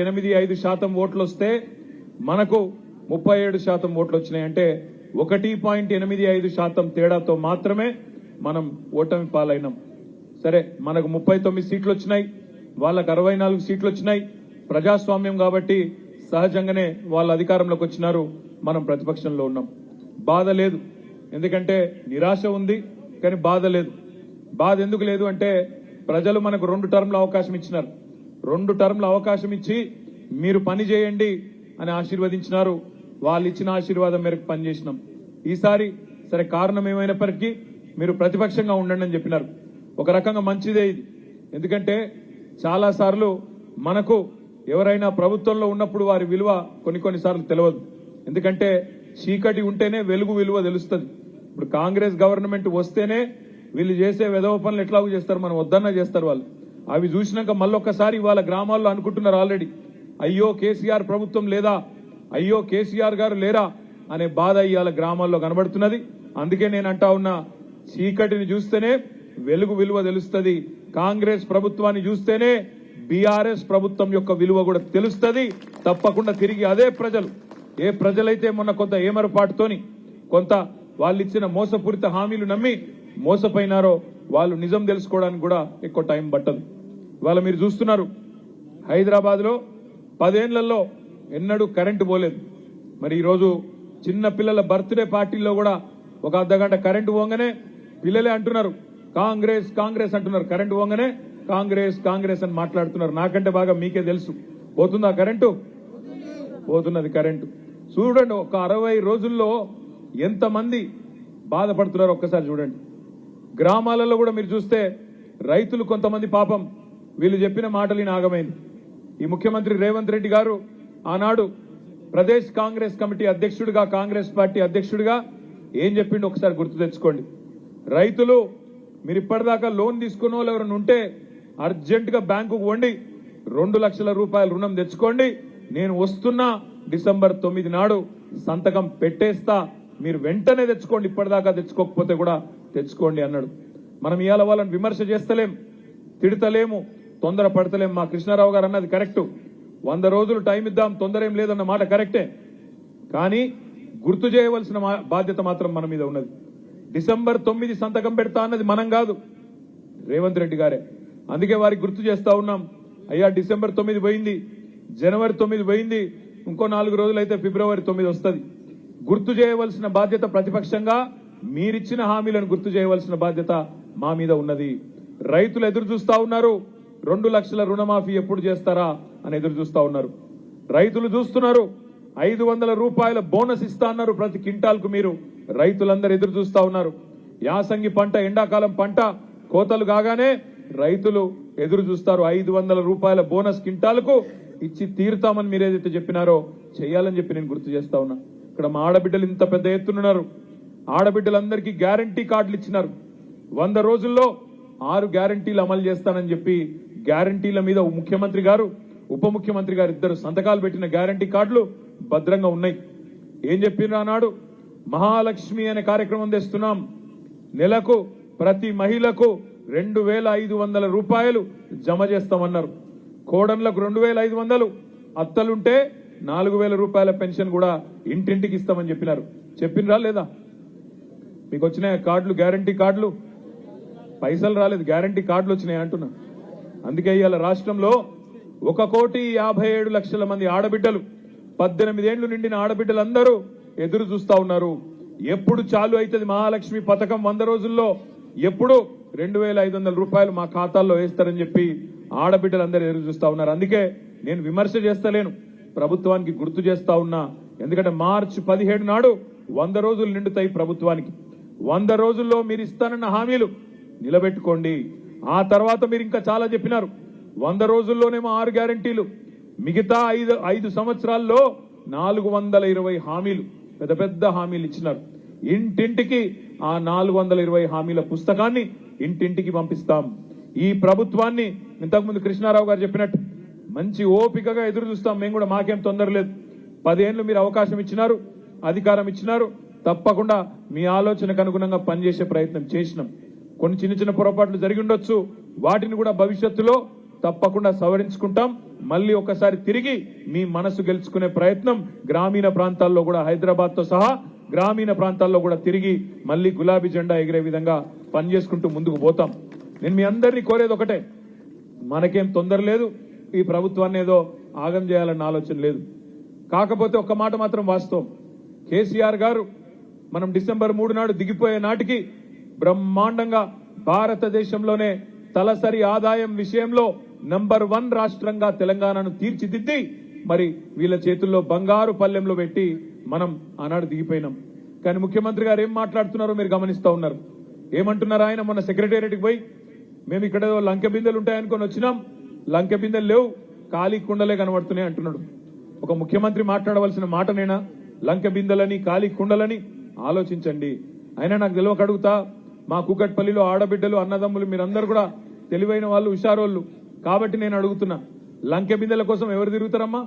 85% ఓట్లు వస్తే మనకు 37% ఓట్లు వచ్చినాయి. అంటే 1.85% తేడాతో మాత్రమే మనం ఓటమి పాలైనాం. సరే, మనకు 39 సీట్లు వచ్చినాయి, వాళ్ళకు 64 సీట్లు వచ్చినాయి. ప్రజాస్వామ్యం కాబట్టి సహజంగానే వాళ్ళ అధికారంలోకి వచ్చినారు, మనం ప్రతిపక్షంలో ఉన్నాం. బాధ లేదు, ఎందుకంటే నిరాశ ఉంది, కానీ బాధ లేదు. బాధ ఎందుకు లేదు అంటే ప్రజలు మనకు 2 టర్మ్ల అవకాశం ఇచ్చినారు. 2 టర్మ్ల అవకాశం ఇచ్చి మీరు పని చేయండి అని ఆశీర్వదించినారు. వాళ్ళు ఇచ్చిన ఆశీర్వాదం మేరకు పనిచేసినాం. ఈసారి సరే, కారణం ఏమైనప్పటికీ మీరు ప్రతిపక్షంగా ఉండండి అని చెప్పినారు. ఒక రకంగా మంచిదే ఇది, ఎందుకంటే చాలా సార్లు మనకు ఎవరైనా ప్రభుత్వంలో ఉన్నప్పుడు వారి విలువ కొన్నిసార్లు తెలియదు. ఎందుకంటే చీకటి ఉంటేనే వెలుగు విలువ తెలుస్తుంది. ఇప్పుడు కాంగ్రెస్ గవర్నమెంట్ వస్తేనే వీళ్ళు చేసే వెధవ పనులు ఎట్లాగూ చేస్తారు, మనం వద్దన్నా చేస్తారు వాళ్ళు. అవి చూసినాక మళ్ళొక్కసారి వాళ్ళ గ్రామాల్లో అనుకుంటున్నారు ఆల్రెడీ, అయ్యో కేసీఆర్ ప్రభుత్వం లేదా, అయ్యో కేసీఆర్ గారు లేరా అనే బాధ ఇవాళ గ్రామాల్లో కనబడుతున్నది. అందుకే నేను అంటా ఉన్నా, చీకటిని చూస్తేనే వెలుగు విలువ తెలుస్తుంది. కాంగ్రెస్ ప్రభుత్వాన్ని చూస్తేనే బీఆర్ఎస్ ప్రభుత్వం యొక్క విలువ కూడా తెలుస్తుంది. తప్పకుండా తిరిగి అదే ప్రజలు, ఏ ప్రజలైతే మొన్న కొంత ఏమరపాటుతోని కొంత వాళ్ళు ఇచ్చిన మోసపూరిత హామీలు నమ్మి మోసపోయినారో వాళ్ళు నిజం తెలుసుకోవడానికి కూడా ఎక్కువ టైం పట్టదు. ఇవాళ మీరు చూస్తున్నారు, హైదరాబాద్ లో 10 ఏళ్లలో ఎన్నడూ కరెంటు పోలేదు. మరి ఈరోజు చిన్న పిల్లల బర్త్డే పార్టీల్లో కూడా ఒక అర్ధగంట కరెంటు పోగానే పిల్లలే అంటున్నారు కాంగ్రెస్ కాంగ్రెస్ అంటున్నారు. కరెంటు పోగానే కాంగ్రెస్ కాంగ్రెస్ అని మాట్లాడుతున్నారు. నాకంటే బాగా మీకే తెలుసు, పోతుందా కరెంటు? పోతున్నది కరెంటు. చూడండి, ఒక 60 రోజుల్లో ఎంతమంది బాధపడుతున్నారు ఒక్కసారి చూడండి. గ్రామాలలో కూడా మీరు చూస్తే రైతులు కొంతమంది పాపం వీళ్ళు చెప్పిన మాటలు ఆగమైంది. ఈ ముఖ్యమంత్రి రేవంత్ రెడ్డి గారు ఆనాడు ప్రదేశ్ కాంగ్రెస్ కమిటీ అధ్యక్షుడిగా, కాంగ్రెస్ పార్టీ అధ్యక్షుడిగా ఏం చెప్పిండు ఒకసారి గుర్తు తెచ్చుకోండి. రైతులు మీరు ఇప్పటిదాకా లోన్ తీసుకున్న వాళ్ళు ఎవరైనా ఉంటే అర్జెంట్ గా బ్యాంకుకు వండి 2 లక్షల రూపాయల రుణం తెచ్చుకోండి, నేను వస్తున్నా డిసెంబర్ 9 నాడు సంతకం పెట్టేస్తా, మీరు వెంటనే తెచ్చుకోండి, ఇప్పటిదాకా తెచ్చుకోకపోతే కూడా తెచ్చుకోండి అన్నాడు. మనం ఇవాళ వాళ్ళని విమర్శ చేస్తలేం, తిడతలేము, తొందర పడతలేం. మా కృష్ణారావు గారు అన్నది కరెక్టు, 100 రోజులు టైం ఇద్దాం, తొందర ఏం లేదన్న మాట కరెక్టే. కానీ గుర్తు చేయవలసిన బాధ్యత మాత్రం మన మీద ఉన్నది. డిసెంబర్ 9 సంతకం పెడతా అన్నది మనం కాదు, రేవంత్ రెడ్డి గారే. అందుకే వారికి గుర్తు చేస్తా ఉన్నాం, అయ్యా డిసెంబర్ 9 పోయింది, జనవరి 9 పోయింది, ఇంకో 4 రోజులు అయితే ఫిబ్రవరి 9 వస్తుంది. గుర్తు చేయవలసిన బాధ్యత ప్రతిపక్షంగా మీరిచ్చిన హామీలను గుర్తు చేయవలసిన బాధ్యత మా మీద ఉన్నది. రైతులు ఎదురు చూస్తా ఉన్నారు, 2 లక్షల రుణమాఫీ ఎప్పుడు చేస్తారా అని ఎదురు చూస్తా ఉన్నారు. రైతులు చూస్తున్నారు, 500 రూపాయల బోనస్ ఇస్తా అన్నారు ప్రతి క్వింటాల్కు. మీరు రైతులందరూ ఎదురు చూస్తా ఉన్నారు. యాసంగి పంట, ఎండాకాలం పంట కోతలు కాగానే రైతులు ఎదురు చూస్తారు. 500 రూపాయల బోనస్ క్వింటాల్కు ఇచ్చి తీరుతామని మీరు ఏదైతే చెప్పినారో చేయాలని చెప్పి నేను గుర్తు చేస్తా ఉన్నా. ఇక్కడ మా ఆడబిడ్డలు ఇంత పెద్ద ఎత్తున్నారు. ఆడబిడ్డలందరికీ గ్యారంటీ కార్డులు ఇచ్చినారు. 100 రోజుల్లో 6 గ్యారంటీలు అమలు చేస్తానని చెప్పి గ్యారంటీల మీద ముఖ్యమంత్రి గారు, ఉప ముఖ్యమంత్రి గారు ఇద్దరు సంతకాలు పెట్టిన గ్యారంటీ కార్డులు భద్రంగా ఉన్నాయి. ఏం చెప్పినారు ఆనాడు? మహాలక్ష్మి అనే కార్యక్రమం తెస్తున్నాం, నెలకు ప్రతి మహిళకు 2500 రూపాయలు జమ చేస్తామన్నారు. కోడన్లకు 2500, అత్తలుంటే 4000 రూపాయల పెన్షన్ కూడా ఇంటింటికి ఇస్తామని చెప్పినారు. చెప్పినరా లేదా? మీకు వచ్చినాయి కార్డులు, గ్యారంటీ కార్డులు? పైసలు రాలేదు, గ్యారంటీ కార్డులు వచ్చినాయి అంటున్నా. అందుకే ఇవాళ రాష్ట్రంలో 1,57,00,000 మంది ఆడబిడ్డలు, 18 ఏళ్లు నిండిన ఆడబిడ్డలందరూ ఎదురు చూస్తా ఉన్నారు. ఎప్పుడు చాలు అవుతుంది మహాలక్ష్మి పథకం 100 రోజుల్లో, ఎప్పుడు 2500 రూపాయలు మా ఖాతాల్లో వేస్తారని చెప్పి ఆడబిడ్డలందరూ ఎదురు చూస్తా ఉన్నారు. అందుకే నేను విమర్శ చేస్తలేను, ప్రభుత్వానికి గుర్తు చేస్తా ఉన్నా. ఎందుకంటే మార్చి 17 నాడు 100 రోజులు నిండుతాయి ప్రభుత్వానికి. 100 రోజుల్లో మీరు ఇస్తానన్న హామీలు నిలబెట్టుకోండి. ఆ తర్వాత మీరు ఇంకా చాలా చెప్పినారు. 100 రోజుల్లోనేమో 6 గ్యారంటీలు, మిగతా 5 సంవత్సరాల్లో 420 హామీలు, పెద్ద పెద్ద హామీలు ఇచ్చినారు. ఇంటింటికి ఆ 420 హామీల పుస్తకాన్ని ఇంటింటికి పంపిస్తాం. ఈ ప్రభుత్వాన్ని ఇంతకుముందు కృష్ణారావు గారు చెప్పినట్టు మంచి ఓపికగా ఎదురు చూస్తాం. మేము కూడా, మాకేం తొందర లేదు. 10 ఏళ్లు మీరు అవకాశం ఇచ్చినారు, అధికారం ఇచ్చినారు, తప్పకుండా మీ ఆలోచనకు అనుగుణంగా పనిచేసే ప్రయత్నం చేసినాం. కొన్ని చిన్న చిన్న పొరపాట్లు జరిగి ఉండొచ్చు, వాటిని కూడా భవిష్యత్తులో తప్పకుండా సవరించుకుంటాం. మళ్ళీ ఒకసారి తిరిగి మీ మనసు గెలుచుకునే ప్రయత్నం గ్రామీణ ప్రాంతాల్లో కూడా హైదరాబాద్తో సహా గ్రామీణ ప్రాంతాల్లో కూడా తిరిగి మళ్ళీ గులాబీ జెండా ఎగిరే విధంగా పనిచేసుకుంటూ ముందుకు పోతాం. నేను మీ అందరినీ కోరేది ఒకటే, మనకేం తొందర లేదు, ఈ ప్రభుత్వాన్ని ఏదో ఆగం చేయాలన్న ఆలోచన లేదు. కాకపోతే ఒక్క మాట మాత్రం వాస్తవం, కేసీఆర్ గారు మనం డిసెంబర్ 3 నాడు దిగిపోయే నాటికి బ్రహ్మాండంగా భారతదేశంలోనే తలసరి ఆదాయం విషయంలో నంబర్ 1 రాష్ట్రంగా తెలంగాణను తీర్చిదిద్ది మరి వీళ్ళ చేతుల్లో బంగారు పల్లెంలో పెట్టి మనం ఆనాడు దిగిపోయినాం. కానీ ముఖ్యమంత్రి గారు ఏం మాట్లాడుతున్నారో మీరు గమనిస్తా ఉన్నారు. ఏమంటున్నారు ఆయన? మొన్న సెక్రటేరియట్కి పోయి మేము ఇక్కడ లంకె బిందెలు ఉంటాయనుకొని వచ్చినాం, లంకె బిందెలు లేవు, ఖాళీ కుండలే కనబడుతున్నాయి అంటున్నాడు. ఒక ముఖ్యమంత్రి మాట్లాడవలసిన మాటనేనా లంకె బిందెలని ఖాళీ కుండలని? ఆలోచించండి. అయినా నాకు తెలియక అడుగుతా, మా కూకట్పల్లిలో ఆడబిడ్డలు అన్నదమ్ములు మీరందరూ కూడా తెలివైన వాళ్ళు, హుషారోళ్ళు కాబట్టి నేను అడుగుతున్నా, లంకె బిందెల కోసం ఎవరు తిరుగుతారమ్మా?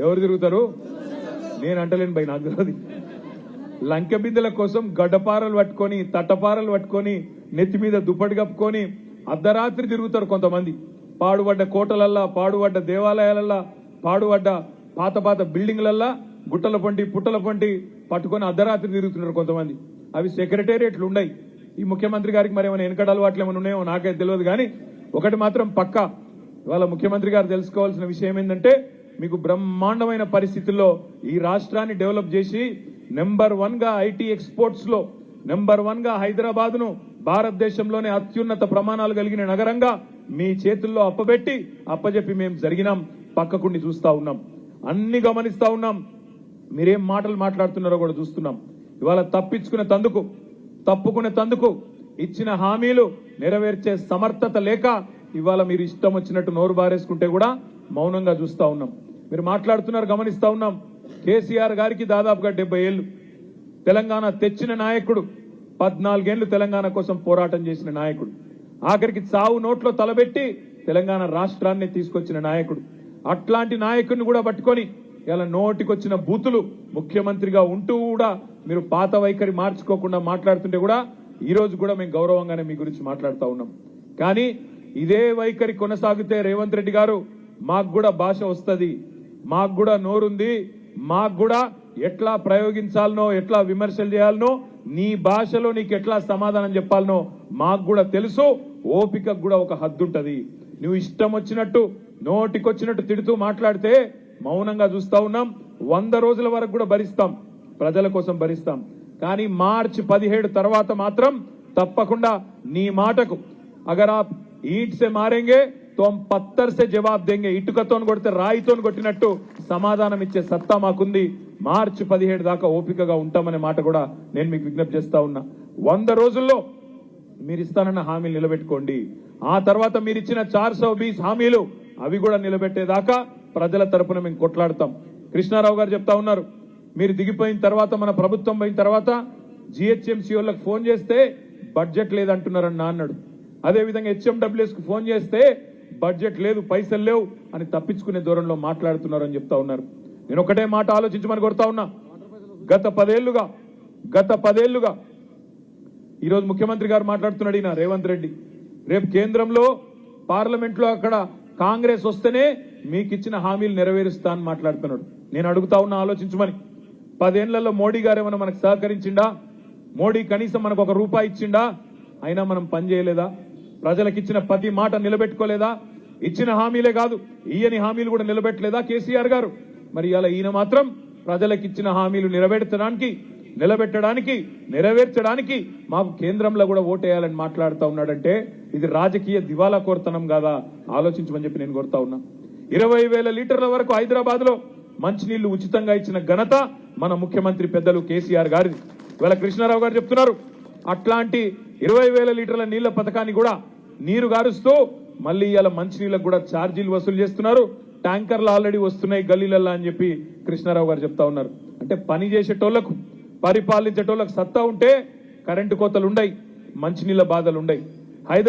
ఎవరు తిరుగుతారు? నేను అంటలేను భయ్, నాకు తెలియదు. లంకె బిందెల కోసం గడ్డపారలు పట్టుకొని తట్టపారలు పట్టుకొని నెత్తి మీద దుప్పటి కప్పుకొని అర్ధరాత్రి తిరుగుతారు కొంతమంది. పాడుబడ్డ కోటలల్లా, పాడుబడ్డ దేవాలయాలల్లా, పాడుబడ్డ పాత పాత బిల్డింగ్లల్లా గుట్టల పంటి పుట్టల పంటి పట్టుకొని అర్ధరాత్రి తిరుగుతున్నారు కొంతమంది. అవి సెక్రటేరియట్లు ఉన్నాయి. ఈ ముఖ్యమంత్రి గారికి మరి ఏమైనా వెనకడ అలవాట్లు ఏమైనా ఉన్నాయో నాకైతే తెలియదు. కానీ ఒకటి మాత్రం పక్కా, ఇవాళ ముఖ్యమంత్రి గారు తెలుసుకోవాల్సిన విషయం ఏంటంటే, మీకు బ్రహ్మాండమైన పరిస్థితుల్లో ఈ రాష్ట్రాన్ని డెవలప్ చేసి నెంబర్ 1గా ఐటీ ఎక్స్పోర్ట్స్ లో నెంబర్ 1గా హైదరాబాద్ ను భారతదేశంలోనే అత్యున్నత ప్రమాణాలు కలిగిన నగరంగా మీ చేతుల్లో అప్పజెప్పి మేము జరిగినాం. పక్కకుండి చూస్తా ఉన్నాం, అన్ని గమనిస్తా ఉన్నాం, మీరేం మాటలు మాట్లాడుతున్నారో కూడా చూస్తున్నాం. ఇవాళ తప్పుకునే తందుకు ఇచ్చిన హామీలు నెరవేర్చే సమర్థత లేక ఇవాళ మీరు ఇష్టం వచ్చినట్టు నోరు బారేసుకుంటే కూడా మౌనంగా చూస్తా ఉన్నాం. మీరు మాట్లాడుతున్నారు, గమనిస్తా ఉన్నాం. కేసీఆర్ గారికి దాదాపుగా 70 ఏళ్లు తెలంగాణ తెచ్చిన నాయకుడు, 14 ఏళ్లు తెలంగాణ కోసం పోరాటం చేసిన నాయకుడు, ఆఖరికి చావు నోట్లో తలబెట్టి తెలంగాణ రాష్ట్రాన్ని తీసుకొచ్చిన నాయకుడు. అట్లాంటి నాయకుడిని కూడా పట్టుకొని ఇలా నోటికొచ్చిన బూతులు ముఖ్యమంత్రిగా ఉంటూ కూడా మీరు పాత వైఖరి మార్చుకోకుండా మాట్లాడుతుంటే కూడా ఈ రోజు కూడా మేము గౌరవంగానే మీ గురించి మాట్లాడుతూ ఉన్నాం. కానీ ఇదే వైఖరి కొనసాగితే రేవంత్ రెడ్డి గారు, మాకు కూడా భాష వస్తుంది, మాకు కూడా నోరుంది, మాకు కూడా ఎట్లా ప్రయోగించాలనో, ఎట్లా విమర్శలు చేయాలనో, నీ భాషలో నీకు ఎట్లా సమాధానం చెప్పాలనో మాకు కూడా తెలుసు. ఓపికకు కూడా ఒక హద్దు ఉంటది. నువ్వు ఇష్టం వచ్చినట్టు నోటికొచ్చినట్టు తిడుతూ మాట్లాడితే మౌనంగా చూస్తా ఉన్నాం. 100 రోజుల వరకు కూడా భరిస్తాం, ప్రజల కోసం భరిస్తాం. కానీ మార్చి 17 తర్వాత మాత్రం తప్పకుండా నీ మాటకు అగర్ ఆప్ ఈట్ సే మారేంగే तो हम पत्थर से जवाब देंगे, ఇటుకతో కొడితే రాయితో కొట్టినట్టు సమాధానం ఇచ్చే సత్తా మాకుంది. మార్చి 17 దాకా ఓపికగా ఉంటామనే మాట కూడా నేను మీకు విజ్ఞప్తి చేస్తా ఉన్నా. 100 రోజుల్లో మీరు ఇస్తానన్న హామీలు నిలబెట్టుకోండి. ఆ తర్వాత మీరు ఇచ్చిన 420 హామీలు అవి కూడా నిలబెట్టేదాకా ప్రజల తరపున మేము కొట్లాడతాం. కృష్ణారావు గారు చెప్తా ఉన్నారు, మీరు దిగిపోయిన తర్వాత, మన ప్రభుత్వం పోయిన తర్వాత జిహెచ్ఎంసీ వాళ్ళకి ఫోన్ చేస్తే బడ్జెట్ లేదంటున్నారని అన్నాడు. అదేవిధంగా హెచ్ఎండబ్ల్యూఎస్ కు ఫోన్ చేస్తే బడ్జెట్ లేదు, పైసలు లేవు అని తప్పించుకునే దూరంలో మాట్లాడుతున్నారని చెప్తా ఉన్నారు. నేను ఒకటే మాట ఆలోచించమని కోరుతా ఉన్నా. గత 10 ఏళ్లుగా ఈరోజు ముఖ్యమంత్రి గారు మాట్లాడుతున్నాడు, ఈయన రేవంత్ రెడ్డి, రేపు కేంద్రంలో పార్లమెంట్లో అక్కడ కాంగ్రెస్ వస్తేనే మీకు ఇచ్చిన హామీలు నెరవేరుస్తా అని మాట్లాడుతున్నాడు. నేను అడుగుతా ఉన్నా, ఆలోచించమని. 10 ఏళ్లలో మోడీ గారు ఏమైనా మనకు సహకరించిండా? మోడీ కనీసం మనకు ఒక రూపాయి ఇచ్చిండా? అయినా మనం పని చేయలేదా? ప్రజలకు ఇచ్చిన ప్రతి మాట నిలబెట్టుకోలేదా? ఇచ్చిన హామీలే కాదు, ఈయని హామీలు కూడా నిలబెట్టలేదా కేసీఆర్ గారు? మరి ఇలా ఈయన మాత్రం ప్రజలకు ఇచ్చిన హామీలు నిలబెట్టడానికి నెరవేర్చడానికి మాకు కేంద్రంలో కూడా ఓటేయాలని మాట్లాడుతూ ఉన్నాడంటే ఇది రాజకీయ దివాలా కోరతనం కాదా? ఆలోచించమని చెప్పి నేను కోరుతా ఉన్నా. 20,000 లీటర్ల వరకు హైదరాబాద్ లో మంచినీళ్లు ఉచితంగా ఇచ్చిన ఘనత మన ముఖ్యమంత్రి పెద్దలు కేసీఆర్ గారిది. ఇవాళ కృష్ణారావు గారు చెప్తున్నారు, అట్లాంటి 20,000 లీటర్ల నీళ్ల పథకాన్ని కూడా నీరు గారుస్తూ మళ్ళీ ఇలా మంచినీళ్ళకు కూడా ఛార్జీలు వసూలు చేస్తున్నారు. ట్యాంకర్లు ఆల్రెడీ వస్తున్నాయి గల్లీలల్లా అని చెప్పి కృష్ణారావు గారు చెప్తా ఉన్నారు. అంటే పని చేసేటోళ్లకు, పరిపాలించేటోళ్లకు సత్తా ఉంటే కరెంటు కోతలు ఉండయి, మంచినీళ్ళ బాధలు ఉండయి.